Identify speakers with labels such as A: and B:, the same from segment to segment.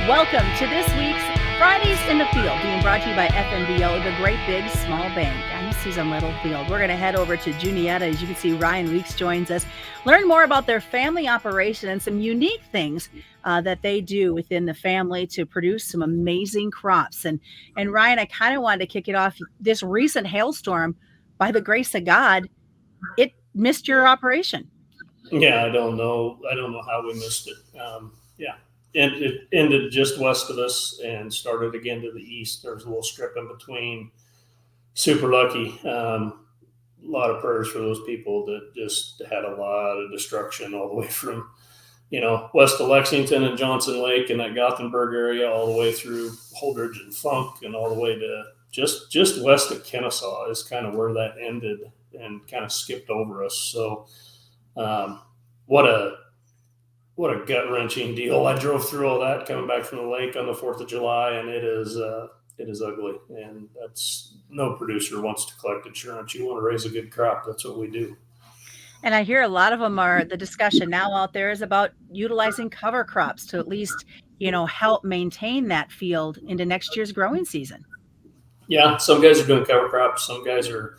A: Welcome to this week's Fridays in the Field, being brought to you by FNBO, the Great Big Small Bank. I'm Susan Littlefield. We're going to head over to Juniata. As you can see, Ryan Weeks joins us. Learn more about their family operation and some unique things that they do within the family to produce some amazing crops. And Ryan, I kind of wanted to kick it off. This recent hailstorm, by the grace of God, it missed your operation.
B: Yeah, I don't know how we missed it. And it ended just west of us and started again to the east. There's a little strip in between. Super lucky. A lot of prayers for those people that just had a lot of destruction all the way from, west of Lexington and Johnson Lake and that Gothenburg area, all the way through Holdridge and Funk, and all the way to just west of Kennesaw is kind of where that ended and kind of skipped over us. So what a gut-wrenching deal. I drove through all that coming back from the lake on the 4th of July, and it is ugly. And that's, no producer wants to collect insurance. You want to raise a good crop. That's what we do.
A: And I hear a lot of them the discussion now out there is about utilizing cover crops to at least, help maintain that field into next year's growing season.
B: Yeah, some guys are doing cover crops. Some guys are,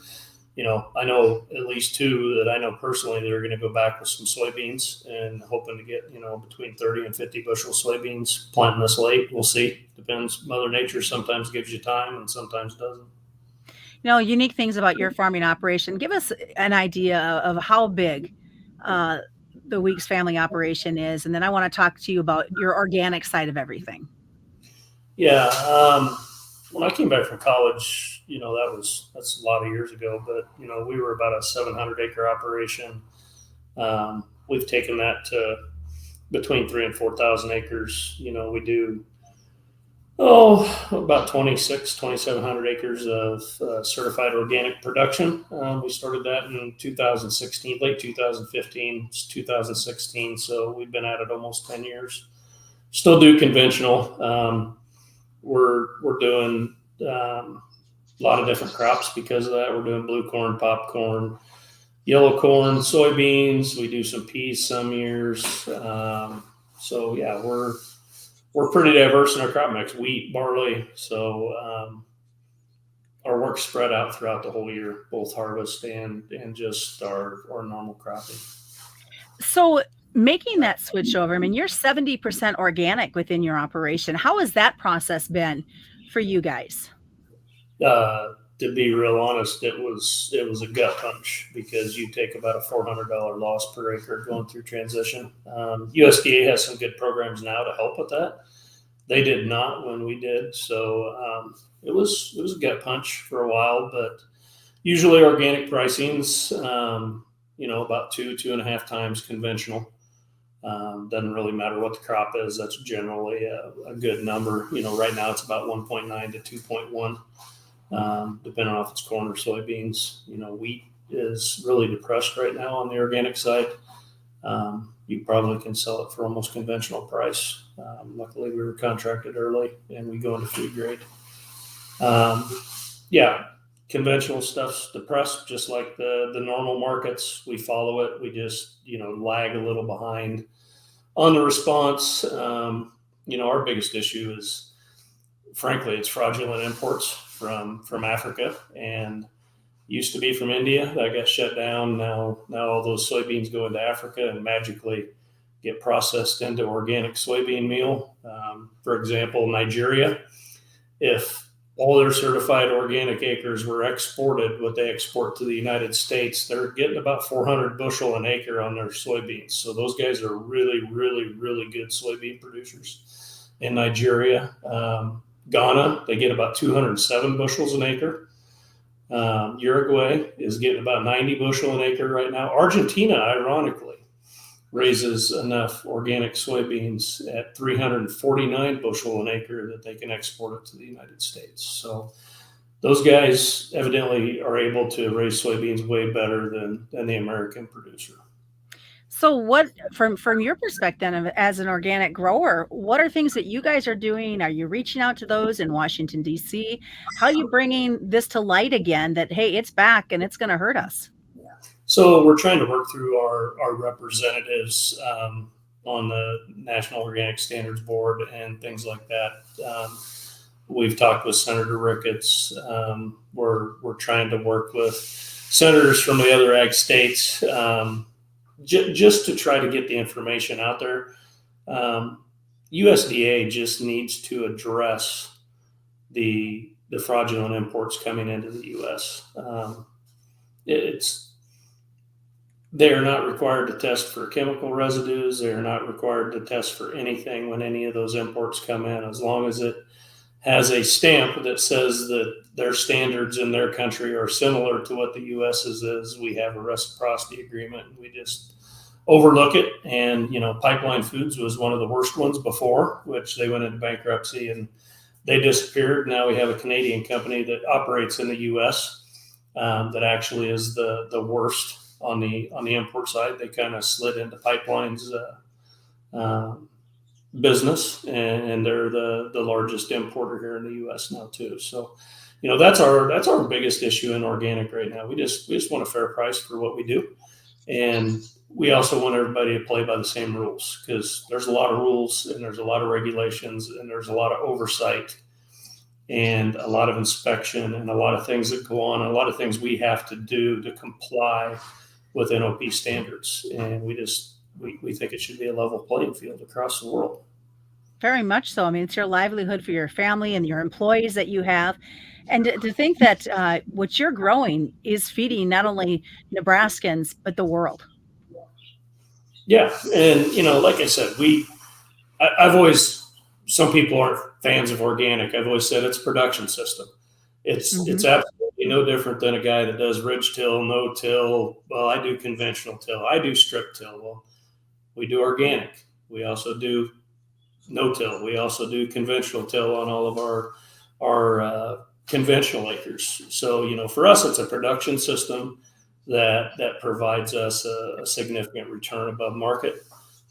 B: I know at least two that I know personally that are going to go back with some soybeans and hoping to get, between 30 and 50 bushel soybeans planting this late. We'll see. Depends. Mother Nature sometimes gives you time and sometimes doesn't.
A: Unique things about your farming operation. Give us an idea of how big the Weeks family operation is. And then I want to talk to you about your organic side of everything.
B: Yeah. When I came back from college, that's a lot of years ago, but, we were about a 700-acre operation. We've taken that to between 3,000 and 4,000 acres. We do, about 2,700 acres of certified organic production. We started that in 2016, late 2015, 2016. So we've been at it almost 10 years. Still do conventional. We're doing a lot of different crops because of that. We're doing blue corn, popcorn, yellow corn, soybeans. We do some peas some years. So yeah, we're pretty diverse in our crop mix: wheat, barley. So our work's spread out throughout the whole year, both harvest and just our normal cropping.
A: So making that switch over, you're 70% organic within your operation. How has that process been for you guys?
B: To be real honest, it was a gut punch because you take about a $400 loss per acre going through transition. USDA has some good programs now to help with that. They did not when we did, so it was a gut punch for a while. But usually organic pricing's about 2.5 times conventional. Doesn't really matter what the crop is. That's generally a good number. Right now it's about 1.9 to 2.1, depending on if it's corn or soybeans. Wheat is really depressed right now on the organic side. You probably can sell it for almost conventional price. Luckily, we were contracted early and we go into food grade. Conventional stuff's depressed, just like the normal markets. We follow it. We just, lag a little behind on the response. Our biggest issue is, frankly, it's fraudulent imports from Africa, and used to be from India. That got shut down. Now all those soybeans go into Africa and magically get processed into organic soybean meal. For example, Nigeria, if all their certified organic acres were exported, what they export to the United States, they're getting about 400 bushel an acre on their soybeans. So those guys are really, really, really good soybean producers. In Nigeria, Ghana, they get about 207 bushels an acre. Uruguay is getting about 90 bushel an acre right now. Argentina, ironically, raises enough organic soybeans at 349 bushel an acre that they can export it to the United States. So those guys evidently are able to raise soybeans way better than the American producer.
A: So what, from your perspective as an organic grower, what are things that you guys are doing? Are you reaching out to those in Washington, D.C.? How are you bringing this to light again that, hey, it's back and it's going to hurt us?
B: So we're trying to work through our representatives. on the National Organic Standards Board and things like that. We've talked with Senator Ricketts. We're trying to work with senators from the other ag states, just to try to get the information out there. USDA just needs to address the fraudulent imports coming into the U.S. They are not required to test for chemical residues. They are not required to test for anything when any of those imports come in, as long as it has a stamp that says that their standards in their country are similar to what the U.S.'s is. We have a reciprocity agreement, and we just overlook it. And, Pipeline Foods was one of the worst ones before, which they went into bankruptcy and they disappeared. Now we have a Canadian company that operates in the U.S. That actually is the worst on the import side. They kind of slid into pipelines business, and they're the largest importer here in the U.S. now too. So, that's our biggest issue in organic right now. We just want a fair price for what we do, and we also want everybody to play by the same rules, because there's a lot of rules and there's a lot of regulations and there's a lot of oversight and a lot of inspection and a lot of things that go on, and a lot of things we have to do to comply with NOP standards. And we think it should be a level playing field across the world.
A: Very much so. I mean, it's your livelihood for your family and your employees that you have. And to think that what you're growing is feeding not only Nebraskans, but the world.
B: Yeah. And, like I said, I've always, some people aren't fans of organic. I've always said it's a production system. It's absolutely no different than a guy that does ridge till, no till. Well, I do conventional till. I do strip till. Well, we do organic. We also do no till. We also do conventional till on all of our conventional acres. So, for us, it's a production system that provides us a significant return above market.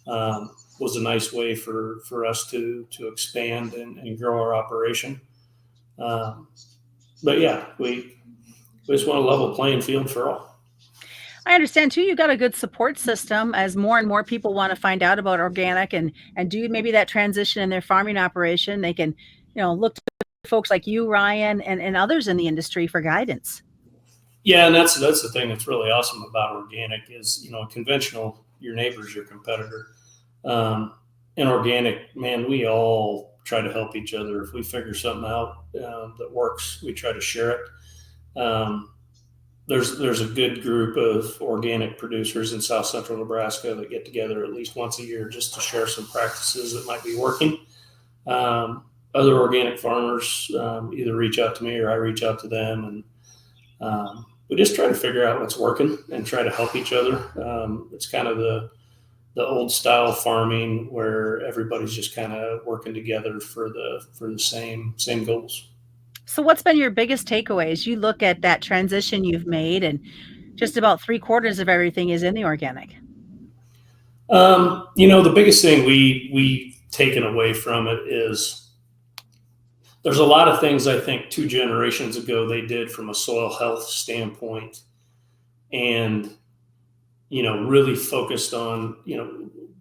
B: Was a nice way for us to expand and grow our operation. But yeah, we just want a level playing field for all.
A: I understand too, you've got a good support system as more and more people want to find out about organic and do maybe that transition in their farming operation. They can, look to folks like you, Ryan, and others in the industry for guidance.
B: Yeah, and that's the thing that's really awesome about organic is, conventional, your neighbor's your competitor. In organic, man, we all try to help each other. If we figure something out that works, we try to share it. There's a good group of organic producers in South Central Nebraska that get together at least once a year just to share some practices that might be working. Other organic farmers either reach out to me or I reach out to them, and we just try to figure out what's working and try to help each other. It's kind of the old style farming where everybody's just kind of working together for the same goals.
A: So what's been your biggest takeaways? You look at that transition you've made, and just about 3/4 of everything is in the organic.
B: The biggest thing we've taken away from it is there's a lot of things I think 2 generations ago they did from a soil health standpoint, and really focused on,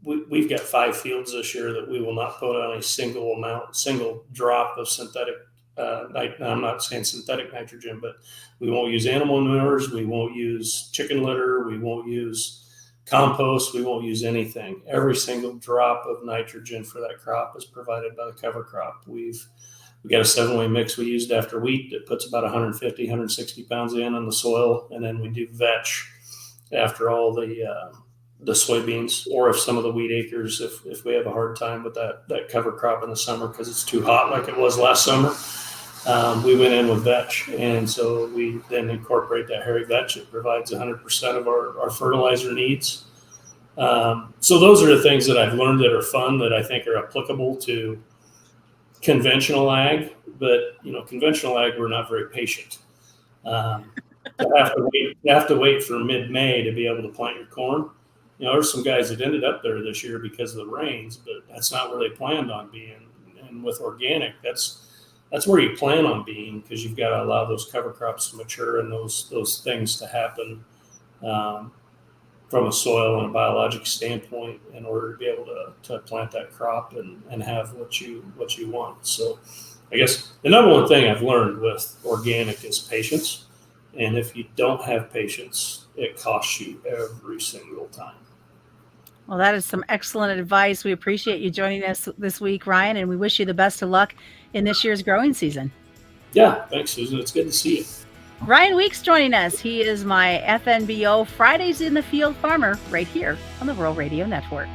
B: we've got 5 fields this year that we will not put on a single drop of synthetic. I'm not saying synthetic nitrogen, but we won't use animal manures. We won't use chicken litter. We won't use compost. We won't use anything. Every single drop of nitrogen for that crop is provided by the cover crop. We got a 7-way mix we used after wheat that puts about 150, 160 pounds on the soil. And then we do vetch after all the soybeans, or if some of the wheat acres, if we have a hard time with that cover crop in the summer because it's too hot like it was last summer, we went in with vetch. And so we then incorporate that hairy vetch. It provides 100% of our fertilizer needs. So those are the things that I've learned that are fun, that I think are applicable to conventional ag. But, conventional ag, we're not very patient. You have to wait for mid-May to be able to plant your corn. There's some guys that ended up there this year because of the rains, but that's not where they planned on being. And with organic, that's where you plan on being, because you've got to allow those cover crops to mature and those things to happen from a soil and a biologic standpoint in order to be able to plant that crop and have what you want. So I guess the number one thing I've learned with organic is patience. And if you don't have patience, it costs you every single time.
A: Well, that is some excellent advice. We appreciate you joining us this week, Ryan, and we wish you the best of luck in this year's growing season.
B: Yeah, thanks, Susan. It's good to see you.
A: Ryan Weeks joining us. He is my FNBO Fridays in the Field farmer right here on the Rural Radio Network.